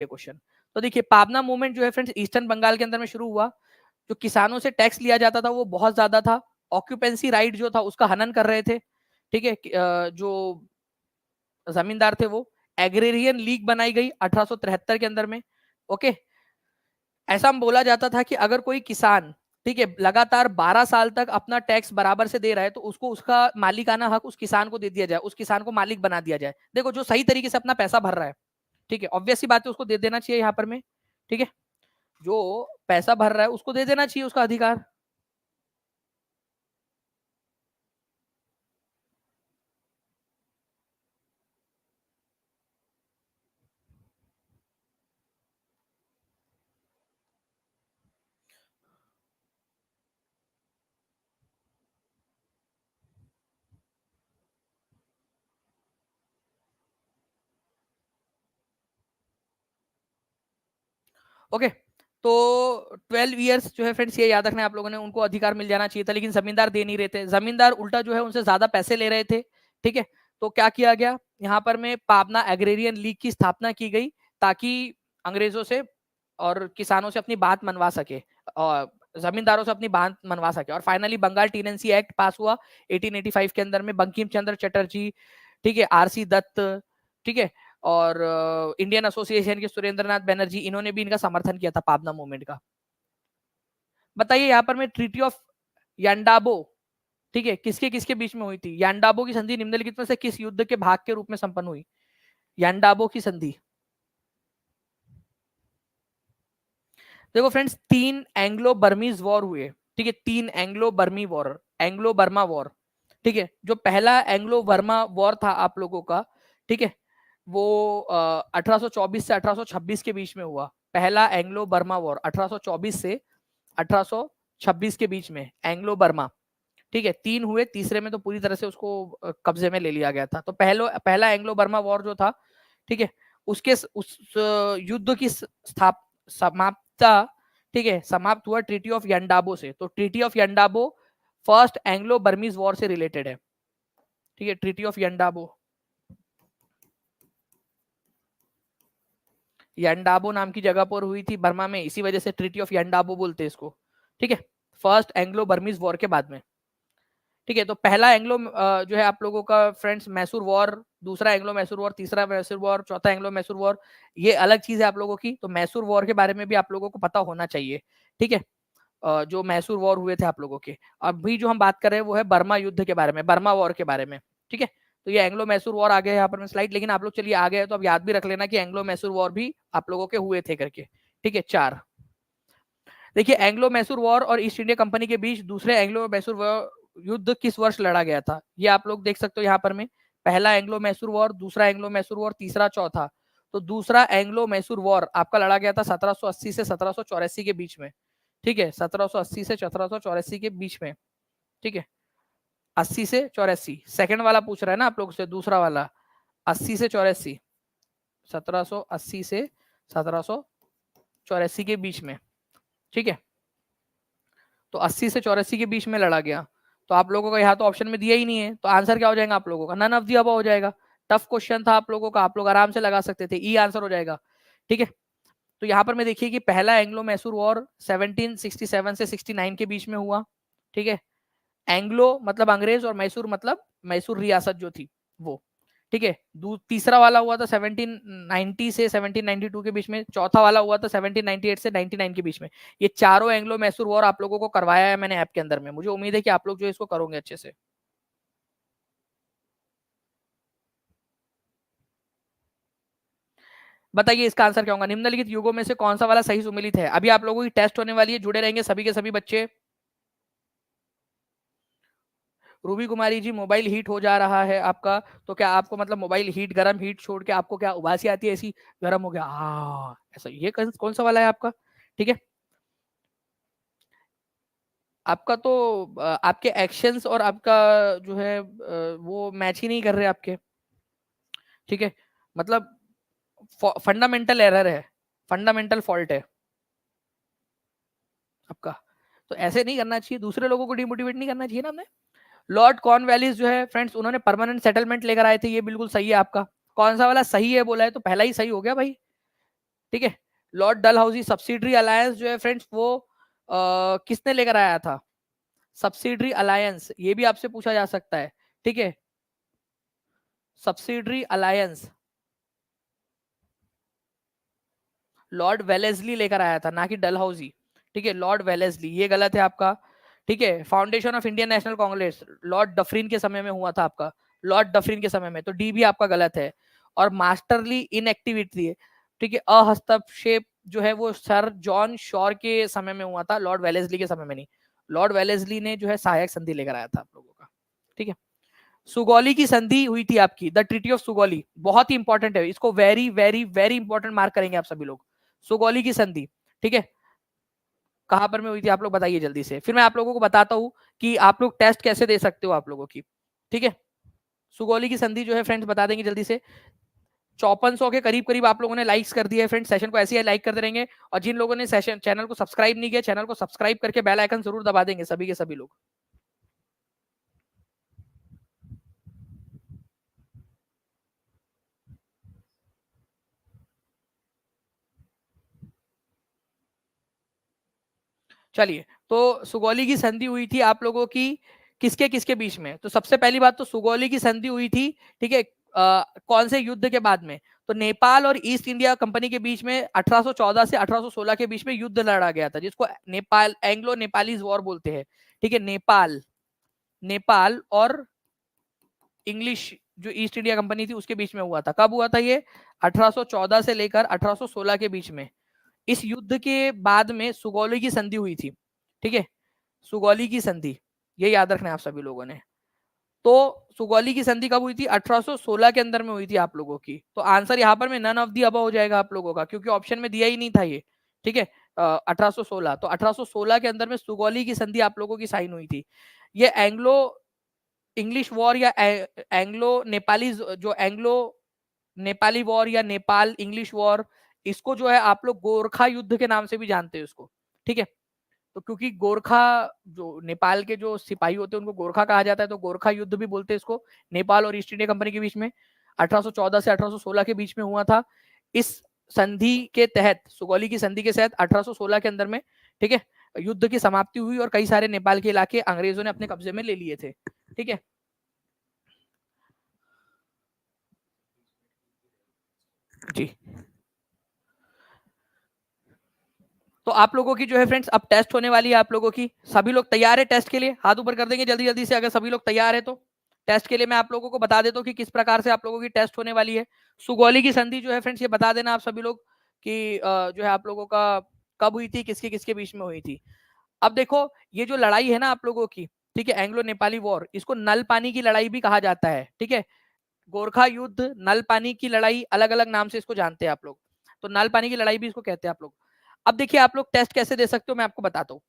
Question. तो देखिए पाबना movement जो है फ्रेंड्स ईस्टर्न बंगाल के अंदर में शुरू हुआ। जो किसानों से टैक्स लिया जाता था वो बहुत ज्यादा था। ऑक्यूपेंसी राइट जो था उसका हनन कर रहे थे। ठीक है, जो जमींदार थे वो। एग्रेरियन लीग बनाई गई 1873 के अंदर में। ओके, ऐसा बोला जाता था कि अगर कोई किसान, ठीक है, लगातार 12 साल तक अपना टैक्स बराबर से दे रहा है तो उसको उसका मालिकाना हक उस किसान को दे दिया जाए, उस किसान को मालिक बना दिया जाए। देखो जो सही तरीके से अपना पैसा भर रहा है, ठीक है, ऑब्वियस सी बात है उसको दे देना चाहिए यहाँ पर में। ठीक है, जो पैसा भर रहा है उसको दे देना चाहिए उसका अधिकार। ओके, तो 12 ईयर्स जो है फ्रेंड्स ये याद रखना है आप लोगों ने, उनको अधिकार मिल जाना चाहिए था, लेकिन जमींदार दे नहीं रहे थे। जमींदार उल्टा जो है उनसे ज्यादा पैसे ले रहे थे। ठीक है, तो क्या किया गया यहाँ पर में, पाबना एग्रेरियन लीग की स्थापना की गई ताकि अंग्रेजों से और किसानों से अपनी बात मनवा सके और जमींदारों से अपनी बात मनवा सके। और finally Bengal tenancy act pass हुआ 1885 के अंदर में। बंकिम चंद्र चटर्जी, ठीक है, आरसी दत्त, ठीक है, और इंडियन एसोसिएशन के सुरेंद्रनाथ बैनर्जी, इन्होंने भी इनका समर्थन किया था पाबना मूवमेंट का। बताइए यहाँ पर में ट्रीटी ऑफ यांडाबो, ठीक है, किसके किसके बीच में हुई थी? यांडाबो की संधि निम्नलिखित में से किस युद्ध के भाग के रूप में संपन्न हुई? यांडाबो की संधि। देखो फ्रेंड्स, 3 एंग्लो बर्मीज वॉर हुए। ठीक है, 3 एंग्लो बर्मी वॉर, एंग्लो बर्मा वॉर। ठीक है, जो पहला एंग्लो बर्मा वॉर था आप लोगों का, ठीक है, वो 1824 से 1826 के बीच में हुआ। पहला एंग्लो बर्मा वॉर 1824 से 1826 के बीच में, एंग्लो बर्मा। ठीक है, 3 हुए, तीसरे में तो पूरी तरह से उसको कब्जे में ले लिया गया था। तो पहला एंग्लो बर्मा वॉर जो था, ठीक है, उसके उस युद्ध की समाप्ता, ठीक है, समाप्त हुआ ट्रीटी ऑफ यंडाबो से। तो treaty of Yandabo first Anglo Burmese war से रिलेटेड है। ठीक है, ट्रीटी ऑफ यंडाबो, यंडाबो नाम की जगह पर हुई थी बर्मा में, इसी वजह से ट्रीटी ऑफ यंडाबो बोलते हैं इसको। ठीक है, फर्स्ट एंग्लो बर्मीज वॉर के बाद में। ठीक है, तो पहला एंग्लो जो है आप लोगों का फ्रेंड्स मैसूर वॉर, दूसरा एंग्लो मैसूर वॉर, तीसरा मैसूर वॉर, चौथा एंग्लो मैसूर वॉर, ये अलग चीज है आप लोगों की। तो मैसूर वॉर के बारे में भी आप लोगों को पता होना चाहिए। ठीक है, जो मैसूर वॉर हुए थे आप लोगों के। अभी जो हम बात कर रहे हैं वो है बर्मा युद्ध के बारे में, बर्मा वॉर के बारे में। ठीक है, तो ये एंग्लो मैसूर वॉर आ गया यहाँ पर स्लाइड, लेकिन आप लोग चलिए आ गए तो अब याद भी रख लेना कि एंग्लो मैसूर वॉर भी आप लोगों के हुए थे करके। ठीक है, 4। देखिए एंग्लो मैसूर वॉर और ईस्ट इंडिया कंपनी के बीच दूसरे एंग्लो मैसूर वॉर युद्ध किस वर्ष लड़ा गया था? ये आप लोग देख सकते हो यहाँ पर में। पहला एंग्लो मैसूर वॉर, दूसरा एंग्लो मैसूर वॉर, तीसरा, चौथा। तो दूसरा एंग्लो मैसूर वॉर आपका लड़ा गया था 1780 से 1784 के बीच में। ठीक है, 1780 से 1784 के बीच में। ठीक है, 80 से 84, सेकंड वाला पूछ रहा है ना आप लोग से, दूसरा वाला 80 से 84, 1780 से 1784 के बीच में। ठीक है, तो 80 से 84 के बीच में लड़ा गया। तो आप लोगों का यहाँ तो ऑप्शन में दिया ही नहीं है, तो आंसर क्या हो जाएगा आप लोगों का? नन ऑफ दी अबव हो जाएगा। टफ क्वेश्चन था आप लोगों का, आप लोग आराम से लगा सकते थे, ई आंसर हो जाएगा। ठीक है, तो यहाँ पर मैं देखिए कि पहला एंग्लो मैसूर वॉर 1767 से 69 के बीच में हुआ। ठीक है, एंग्लो मतलब अंग्रेज और मैसूर मतलब मैसूर रियासत जो थी वो। ठीक है, तीसरा वाला हुआ था 1790 से 1792 के बीच में, चौथा वाला हुआ था 1798 से 99 के बीच में। ये चारों एंग्लो मैसूर वॉर आप लोगों को करवाया है मैंने ऐप के अंदर में। मुझे उम्मीद है कि आप लोग जो इसको करोगे अच्छे से। बताइए इसका आंसर क्या होगा? निम्नलिखित युगों में से कौन सा वाला सही सुमेलित है? अभी आप लोगों की टेस्ट होने वाली है, जुड़े रहेंगे सभी के सभी बच्चे। Ruby Kumari ji, mobile heat हो जा रहा है आपका, तो क्या आपको मतलब मोबाइल हीट, गर्म हीट छोड़ के आपको क्या उबासी आती है ऐसी, गर्म हो गया ऐसा? ये कौन सा वाला है आपका? ठीक है, आपका तो आपके एक्शंस और आपका जो है वो मैच ही नहीं कर रहे आपके। ठीक है, मतलब फंडामेंटल एरर है, फंडामेंटल फॉल्ट है आपका। तो ऐसे नहीं करना चाहिए, दूसरे लोगों को डिमोटिवेट नहीं करना चाहिए ना हमने। लॉर्ड कॉर्नवालिस जो है फ्रेंड्स, उन्होंने परमानेंट सेटलमेंट लेकर आए थे, ये बिल्कुल सही है आपका। कौन सा वाला सही है बोला है तो पहला ही सही हो गया भाई। ठीक है। लॉर्ड डलहौजी सब्सिडरी अलायंस जो है फ्रेंड्स वो किसने लेकर आया था? सब्सिडरी अलायंस, ये भी आपसे पूछा जा सकता है, ठीक है। सब्सिडरी अलायंस लॉर्ड वेलेस्ली लेकर आया था, ना कि डलहौजी, ठीक है। लॉर्ड वेलेस्ली, ये गलत है आपका, ठीक है। Foundation of Indian national Congress Lord Dufferin के समय में हुआ था आपका, लॉर्ड डफरिन के समय में, तो डी भी आपका गलत है। और मास्टरली इनएक्टिविटी है, ठीक है, अहस्तक्षेप जो है वो सर जॉन शॉर के समय में हुआ था, लॉर्ड वेलेस्ली के समय में नहीं। लॉर्ड वेलेस्ली ने जो है सहायक संधि लेकर आया था आप लोगों का, ठीक है। सुगौली की संधि हुई थी आपकी, द ट्रीटी ऑफ सुगौली, बहुत ही इंपॉर्टेंट है, इसको very very very important mark करेंगे आप सभी लोग। सुगौली की संधि, ठीक है, कहां पर में हुई थी आप लोग बताइए जल्दी से, फिर मैं आप लोगों को बताता हूं कि आप लोग टेस्ट कैसे दे सकते हो आप लोगों की, ठीक है। सुगौली की संधि जो है फ्रेंड्स बता देंगे जल्दी से। 5400 के करीब करीब आप लोगों ने लाइक्स कर दिया है फ्रेंड्स, सेशन को ऐसे ही लाइक करते रहेंगे। और जिन लोगों ने सेशन चैनल को सब्सक्राइब नहीं किया, चैनल को सब्सक्राइब करके बेल आइकन जरूर दबा देंगे सभी के सभी लोग। चलिए, तो सुगौली की संधि हुई थी आप लोगों की किसके किसके बीच में? तो सबसे पहली बात तो सुगौली की संधि हुई थी, ठीक है, कौन से युद्ध के बाद में? तो नेपाल और ईस्ट इंडिया कंपनी के बीच में 1814 से 1816 के बीच में युद्ध लड़ा गया था, जिसको नेपाल एंग्लो नेपालीज वॉर बोलते हैं, ठीक है। नेपाल नेपाल और इंग्लिश जो ईस्ट इंडिया कंपनी थी उसके बीच में हुआ था। कब हुआ था ये? 1814 से लेकर 1816 के बीच में। इस युद्ध के बाद में सुगौली की संधि हुई थी, ठीक है। सुगौली की संधि, ये याद रखना है आप सभी लोगों ने। तो सुगौली की संधि कब हुई थी? 1816 के अंदर में हुई थी आप लोगों की। तो आंसर यहाँ पर में नन ऑफ दी अबव हो जाएगा आप लोगों का, क्योंकि ऑप्शन में दिया ही नहीं था ये, ठीक है। 1816, तो 1816 के अंदर में सुगौली की संधि आप लोगों की साइन हुई थी। ये एंग्लो इंग्लिश वॉर या एंग्लो नेपाली, जो एंग्लो नेपाली वॉर या नेपाल इंग्लिश वॉर, इसको जो है आप लोग गोरखा युद्ध के नाम से भी जानते हैं उसको, ठीक है। तो क्योंकि गोरखा जो नेपाल के जो सिपाही होते हैं उनको गोरखा कहा जाता है, तो गोरखा युद्ध भी बोलते हैं इसको। नेपाल और ईस्ट इंडिया कंपनी के बीच में 1814 से 1816 के बीच में हुआ था। इस संधि के तहत, सुगौली की संधि के तहत 1816 के अंदर में, ठीक है, युद्ध की समाप्ति हुई और कई सारे नेपाल के इलाके अंग्रेजों ने अपने कब्जे में ले लिए थे, ठीक है। जी, तो आप लोगों की जो है फ्रेंड्स अब टेस्ट होने वाली है आप लोगों की। सभी लोग तैयार है टेस्ट के लिए? हाथ ऊपर कर देंगे जल्दी जल्दी से अगर सभी लोग तैयार है तो। टेस्ट के लिए मैं आप लोगों को बता देता हूँ कि किस प्रकार से आप लोगों की टेस्ट होने वाली है। सुगौली की संधि जो है फ्रेंड्स ये बता देना आप सभी लोग कि जो है आप लोगों का कब हुई थी, किसके किसके बीच में हुई थी। अब देखो, ये जो लड़ाई है ना आप लोगों की, ठीक है, एंग्लो नेपाली वॉर, इसको नल पानी की लड़ाई भी कहा जाता है, ठीक है। गोरखा युद्ध, नल पानी की लड़ाई, अलग अलग नाम से इसको जानते हैं आप लोग। तो नल पानी की लड़ाई भी इसको कहते हैं आप लोग। अब देखिए आप लोग टेस्ट कैसे दे सकते हो मैं आपको बताता हूँ।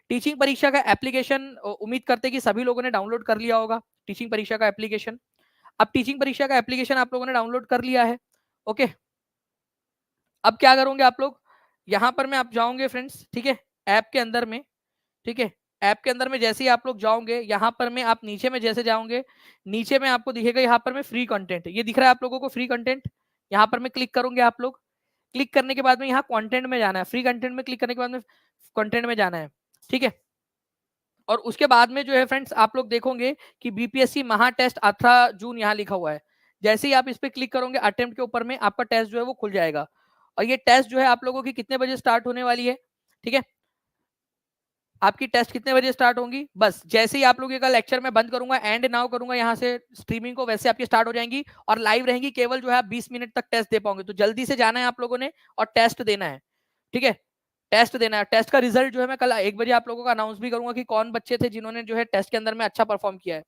टीचिंग परीक्षा का एप्लीकेशन उम्मीद करते हैं कि सभी लोगों ने डाउनलोड कर लिया होगा, टीचिंग परीक्षा का एप्लीकेशन। अब टीचिंग परीक्षा का एप्लीकेशन आप लोगों ने डाउनलोड कर लिया है, ओके। अब क्या करोगे आप लोग, यहाँ पर मैं आप जाओगे फ्रेंड्स, ठीक है, ऐप के अंदर में, ठीक है। ऐप के अंदर में जैसे ही आप लोग जाओगे, यहाँ पर में आप नीचे में जैसे जाओगे, नीचे में आपको दिखेगा यहाँ पर में फ्री कंटेंट, ये दिख रहा है आप लोगों को फ्री कंटेंट। यहाँ पर में क्लिक करोगे आप लोग। क्लिक करने के बाद में यहाँ कंटेंट में जाना है, फ्री कंटेंट में क्लिक करने के बाद में कंटेंट में जाना है, ठीक है। और उसके बाद में जो है फ्रेंड्स आप लोग देखोगे कि बीपीएससी महा टेस्ट 18 जून यहाँ लिखा हुआ है। जैसे ही आप इस पे क्लिक करोगे अटेम्प्ट के ऊपर में, आपका टेस्ट जो है वो खुल जाएगा। और ये टेस्ट जो है आप लोगों की कितने बजे स्टार्ट होने वाली है, ठीक है। आपकी टेस्ट कितने बजे स्टार्ट होंगी, बस जैसे ही आप लोगों का लेक्चर में बंद करूंगा, एंड नाउ करूंगा यहाँ से स्ट्रीमिंग को, वैसे आपकी स्टार्ट हो जाएंगी और लाइव रहेंगी। केवल जो है आप 20 मिनट तक टेस्ट दे पाओगे, तो जल्दी से जाना है आप लोगों ने और टेस्ट देना है, ठीक है। टेस्ट देना है। टेस्ट का रिजल्ट जो है मैं कल 1 बजे आप लोगों का अनाउंस भी करूंगा कि कौन बच्चे थे जिन्होंने जो है टेस्ट के अंदर में अच्छा परफॉर्म किया है,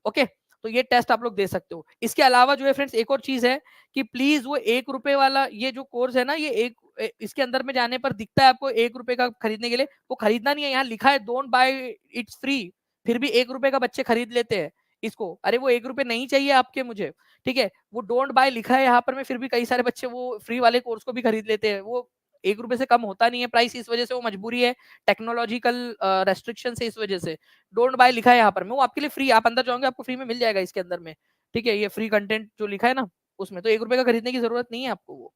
ओके। तो ये टेस्ट आप लोग दे सकते हो। इसके अलावा जो है फ्रेंड्स एक और चीज है कि प्लीज वो 1 रुपए वाला ये जो कोर्स है ना, ये इसके अंदर में जाने पर दिखता है आपको 1 रुपए का खरीदने के लिए, वो खरीदना नहीं है। यहाँ लिखा है डोंट बाय, इट्स फ्री, फिर भी 1 रुपए का बच्चे खरीद लेते हैं इसको। अरे वो 1 रुपए नहीं चाहिए आपके मुझे, ठीक है। वो डोंट बाय लिखा है यहाँ पर में, फिर भी कई सारे बच्चे वो फ्री वाले कोर्स को भी खरीद लेते हैं। वो 1 रुपए से कम होता नहीं है प्राइस, इस वजह से वो मजबूरी है, टेक्नोलॉजिकल रेस्ट्रिक्शन से, इस वजह से डोंट बाय लिखा है यहाँ पर में। वो आपके लिए फ्री, आप अंदर जाओगे आपको फ्री में मिल जाएगा इसके अंदर में, ठीक है। ये फ्री कंटेंट जो लिखा है ना उसमें, तो 1 रुपए का खरीदने की जरूरत नहीं है आपको वो,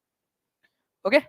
ओके।